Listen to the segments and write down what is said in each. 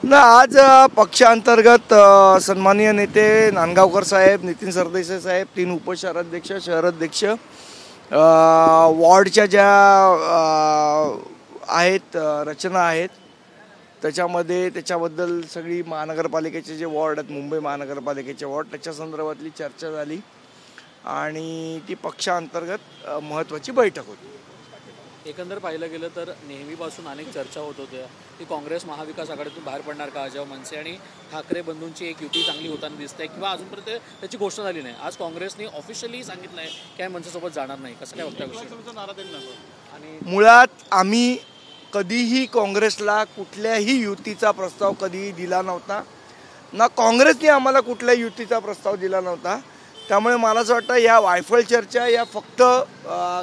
ना आज पक्षांतर्गत सन्माननीय नेते नांदगावकर साहेब, नितीन सरदेसाई साहेब, 3 उपशहराध्यक्ष, शहराध्यक्ष, वॉर्डच्या ज्या आहेत रचना आहेत त्याच्याबद्दल सगळी महानगरपालिकेचे जे वॉर्ड आहेत, मुंबई महानगरपालिकेचे वॉर्ड, त्याच्या संदर्भातली चर्चा झाली आणि ती पक्षांतर्गत महत्त्वाची बैठक होती। एकंदर पाहिलं गेलं तर नेहमीपासून अनेक चर्चा होत होत्या की काँग्रेस महाविकास आघाडीतून बाहेर पडणार का, जेव्हा मनसे आणि ठाकरे बंधूंची एक युती चांगली होताना दिसते किंवा अजूनपर्यंत त्याची घोषणा झाली नाही। आज काँग्रेसने ऑफिशियली सांगितलं आहे की मनसेसोबत जाणार नाही, कसं काय बघताय? आणि मुळात आम्ही कधीही काँग्रेसला कुठल्याही युतीचा प्रस्ताव कधीही दिला नव्हता, ना काँग्रेसने आम्हाला कुठल्या युतीचा प्रस्ताव दिला नव्हता। त्यामुळे मला असं वाटतं या वायफळ चर्चा या फक्त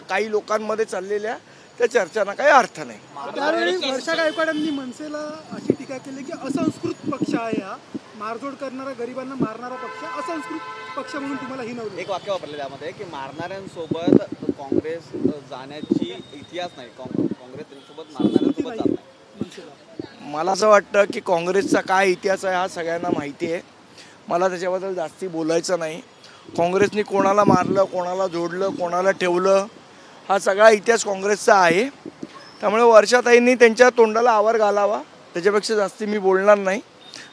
काही लोकांमध्ये चाललेल्या त्या चर्चांना काही अर्थ नाही। त्यावेळी वर्षा गायकवाडांनी मनसेला अशी टीका केली की असंस्कृत पक्ष आहे, हा मारझोड करणारा, गरिबांना मारणारा पक्ष, असंस्कृत पक्ष म्हणून तुम्हाला ही नव्हती। एक वाक्य वापरले त्यामध्ये की मारणाऱ्यांसोबत काँग्रेस जाण्याची इतिहास नाही, काँग्रेस सोबत मारणाऱ्यांसोबत जात नाही। मला असं वाटतं की काँग्रेसचा काय इतिहास आहे हा सगळ्यांना माहिती आहे, मला त्याच्याबद्दल जास्ती बोलायचं नाही। काँग्रेसने कोणाला मारलं, कोणाला जोडलं, कोणाला ठेवलं हा सगळा इतिहास काँग्रेसचा आहे। त्यामुळे वर्षाताईंनी त्यांच्या तोंडाला आवर घालावा, त्याच्यापेक्षा जास्ती मी बोलणार नाही।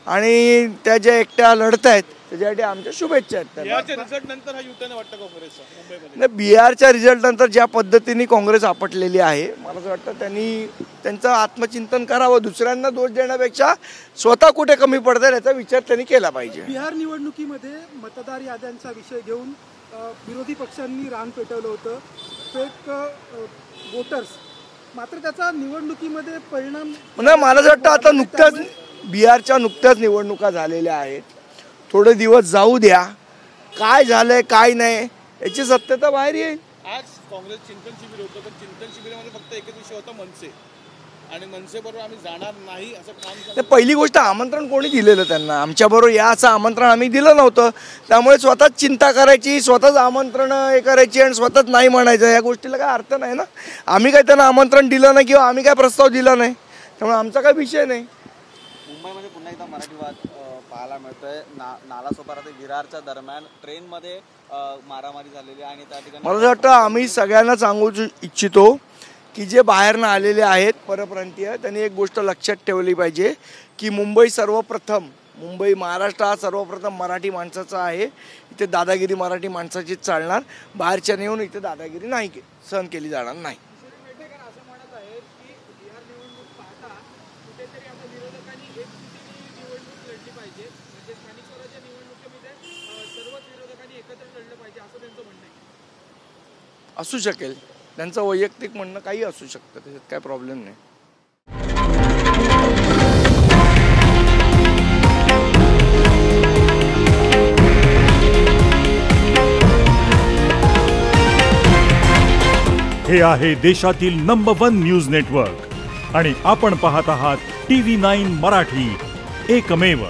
आणि त्या ज्या एकट्या लढत आहेत त्याच्यासाठी आमच्या शुभेच्छा आहेत। बिहारच्या रिझल्ट नंतर हा युटर्न वाटतं काँग्रेसचा मुंबईमध्ये? नाही, बिहारच्या रिझल्ट नंतर ज्या पद्धतीने काँग्रेस आपटलेली आहे, मला असं वाटतं त्यांनी त्यांचं आत्मचिंतन करावं। दुसऱ्यांना दोष देण्यापेक्षा स्वतः कुठे कमी पडतात याचा विचार त्यांनी केला पाहिजे। बिहार निवडणुकीमध्ये मतदार याद्यांचा विषय घेऊन विरोधी पक्षांनी रान पेटवलं होतं, फेक वोटर्स, मात्र त्याचा निवडणुकीमध्ये परिणाम नाही। मला असं वाटतं आता नुकत्याच बिहारच्या निवडणुका झालेल्या आहेत, थोडे दिवस जाऊ द्या, काय झालंय काय नाही याची सत्यता बाहेर येईल। आज काँग्रेस चिंतन शिबिर होतं, पण चिंतन शिबिरामध्ये फक्त एकच विषय होता मनसे, आणि मनसेबरोबर आम्ही जाणार नाही असं काम। पहिली गोष्ट, आमंत्रण कोणी दिलेलं त्यांना? आमच्याबरोबर या असं आमंत्रण आम्ही दिलं नव्हतं। त्यामुळे स्वतःच चिंता करायची, स्वतःच आमंत्रण हे करायची आणि स्वतःच नाही म्हणायचं, या गोष्टीला काय अर्थ नाही ना। आम्ही काय त्यांना आमंत्रण दिलं नाही किंवा आम्ही काय प्रस्ताव दिला नाही, त्यामुळे आमचा काय विषय नाही। मुंबईमध्ये पुन्हा एकदा मराठीवाद पाहायला मिळतोय। नालासोपारा ते विरारच्या दरम्यान ट्रेनमध्ये मारामारी झालेली आणि त्या ठिकाणी मला असं वाटतं आम्ही सगळ्यांना सांगू इच्छितो की जे बाहेरनं आलेले आहेत परप्रांतीय, त्यांनी एक गोष्ट लक्षात ठेवली पाहिजे की मुंबई महाराष्ट्र हा सर्वप्रथम मराठी माणसाचा आहे। इथे दादागिरी मराठी माणसाचीच चालणार, बाहेरच्या येऊन इथे दादागिरी नाही सहन केली जाणार नाही। असू शकेल, त्यांचं वैयक्तिक म्हणणं काही असू शकतं, त्याच्यात काय प्रॉब्लेम नाही। हे आहे देशातील नंबर 1 न्यूज नेटवर्क आणि आपण पाहत आहात TV9 मराठी, एकमेव।